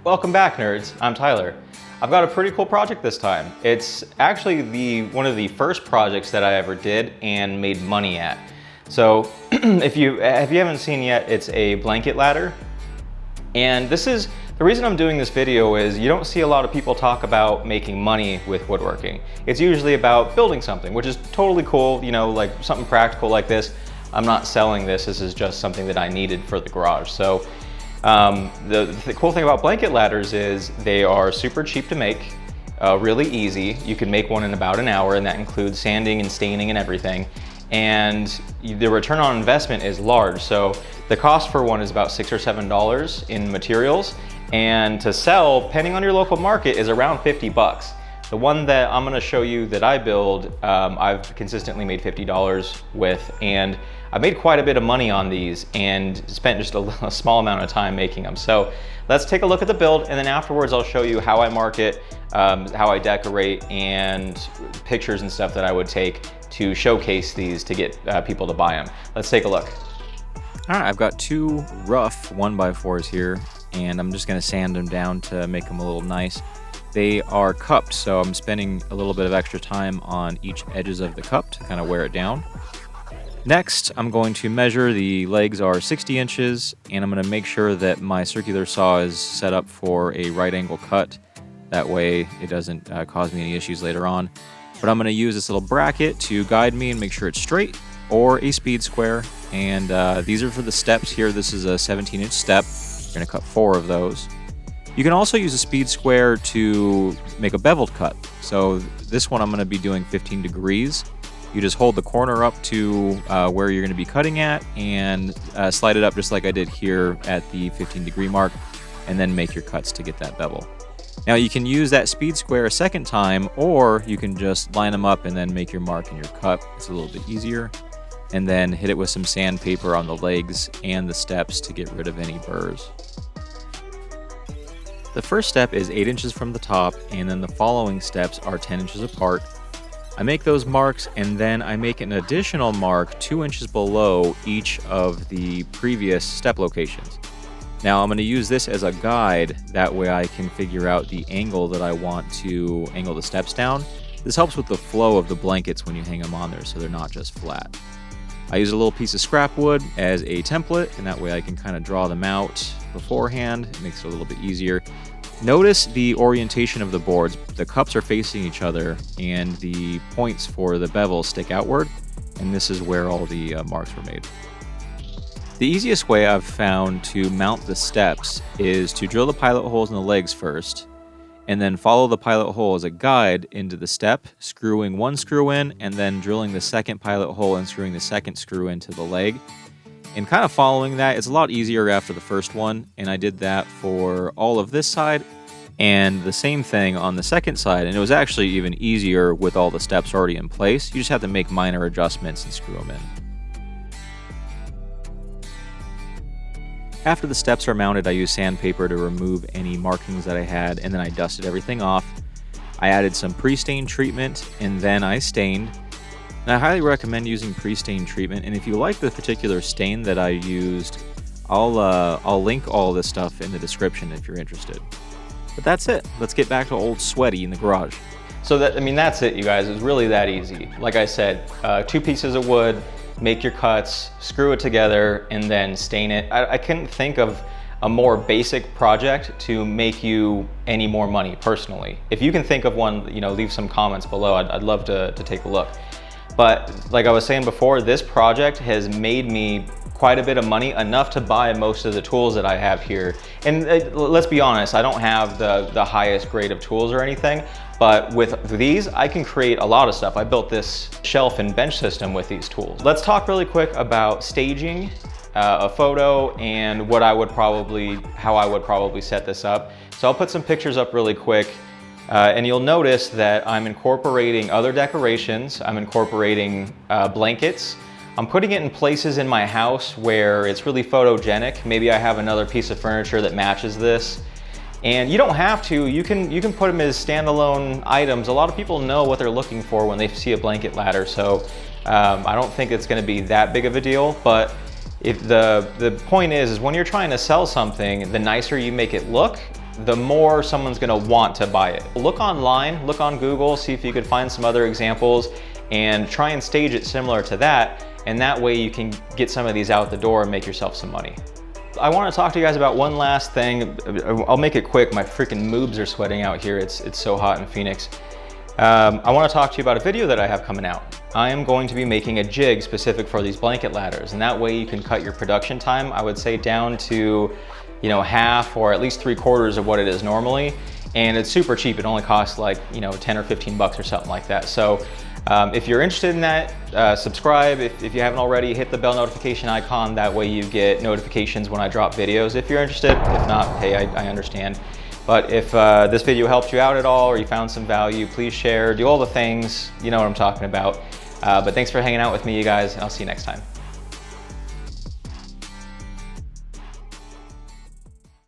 Welcome back, nerds. I'm Tyler. I've got a pretty cool project this time. It's actually one of the first projects that I ever did and made money at. So if you haven't seen yet, it's a blanket ladder. And the reason I'm doing this video is you don't see a lot of people talk about making money with woodworking. It's usually about building something, which is totally cool, you know, like something practical like this. I'm not selling this. This is just something that I needed for the garage. So the cool thing about blanket ladders is they are super cheap to make, really easy. You can make one in about an hour, and that includes sanding and staining and everything. And the return on investment is large. So the cost for one is about $6 or $7 in materials, and to sell, depending on your local market, is around 50 bucks. The one that I'm gonna show you that I build, I've consistently made $50 with, and I made quite a bit of money on these and spent just a small amount of time making them. So let's take a look at the build, and then afterwards I'll show you how I market, how I decorate, and pictures and stuff that I would take to showcase these to get people to buy them. Let's take a look. All right, I've got two rough 1x4s here, and I'm just gonna sand them down to make them a little nice. They are cupped, so I'm spending a little bit of extra time on each edges of the cup to kind of wear it down. Next, I'm going to measure. The legs are 60 inches, and I'm going to make sure that my circular saw is set up for a right angle cut. That way it doesn't cause me any issues later on. But I'm going to use this little bracket to guide me and make sure it's straight, or a speed square. And these are for the steps here. This is a 17-inch step. We're going to cut 4 of those. You can also use a speed square to make a beveled cut. So this one I'm going to be doing 15 degrees. You just hold the corner up to where you're going to be cutting at, and slide it up just like I did here at the 15-degree mark, and then make your cuts to get that bevel. Now you can use that speed square a second time, or you can just line them up and then make your mark in your cut. It's a little bit easier. And then hit it with some sandpaper on the legs and the steps to get rid of any burrs. The first step is 8 inches from the top, and then the following steps are 10 inches apart. I make those marks, and then I make an additional mark 2 inches below each of the previous step locations. Now I'm going to use this as a guide, that way I can figure out the angle that I want to angle the steps down. This helps with the flow of the blankets when you hang them on there, so they're not just flat. I use a little piece of scrap wood as a template, and that way I can kind of draw them out beforehand. It makes it a little bit easier. Notice the orientation of the boards. The cups are facing each other, and the points for the bevels stick outward, and this is where all the marks were made. The easiest way I've found to mount the steps is to drill the pilot holes in the legs first, and then follow the pilot hole as a guide into the step, screwing one screw in, and then drilling the second pilot hole and screwing the second screw into the leg. And kind of following that, it's a lot easier after the first one, and I did that for all of this side, and the same thing on the second side, and it was actually even easier with all the steps already in place. You just have to make minor adjustments and screw them in. After the steps are mounted, I use sandpaper to remove any markings that I had, and then I dusted everything off. I added some pre-stain treatment, and then I stained. And I highly recommend using pre-stain treatment, and if you like the particular stain that I used, I'll link all this stuff in the description if you're interested. But that's it. Let's get back to old sweaty in the garage. So that's it, you guys. It's really that easy. Like I said, 2 pieces of wood, make your cuts, screw it together, and then stain it. I couldn't think of a more basic project to make you any more money personally. If you can think of one, you know, leave some comments below. I'd love to take a look. But like I was saying before, this project has made me quite a bit of money, enough to buy most of the tools that I have here. And let's be honest, I don't have the highest grade of tools or anything, but with these, I can create a lot of stuff. I built this shelf and bench system with these tools. Let's talk really quick about staging a photo and how I would probably set this up. So I'll put some pictures up really quick. And you'll notice that I'm incorporating other decorations. I'm incorporating blankets. I'm putting it in places in my house where it's really photogenic. Maybe I have another piece of furniture that matches this. And you don't have to, you can put them as standalone items. A lot of people know what they're looking for when they see a blanket ladder, so I don't think it's gonna be that big of a deal, but if the point is when you're trying to sell something, the nicer you make it look, the more someone's gonna want to buy it. Look online, look on Google, see if you could find some other examples and try and stage it similar to that. And that way you can get some of these out the door and make yourself some money. I want to talk to you guys about one last thing. I'll make it quick. My freaking moobs are sweating out here. It's so hot in Phoenix. I want to talk to you about a video that I have coming out. I am going to be making a jig specific for these blanket ladders, and that way you can cut your production time, I would say, down to, you know, half or at least 3/4 of what it is normally. And it's super cheap. It only costs like, you know, 10 or 15 bucks or something like that. So if you're interested in that, subscribe. If you haven't already, hit the bell notification icon. That way you get notifications when I drop videos if you're interested. If not, hey, I understand. But if this video helped you out at all or you found some value, please share, do all the things. You know what I'm talking about. But thanks for hanging out with me, you guys, and I'll see you next time.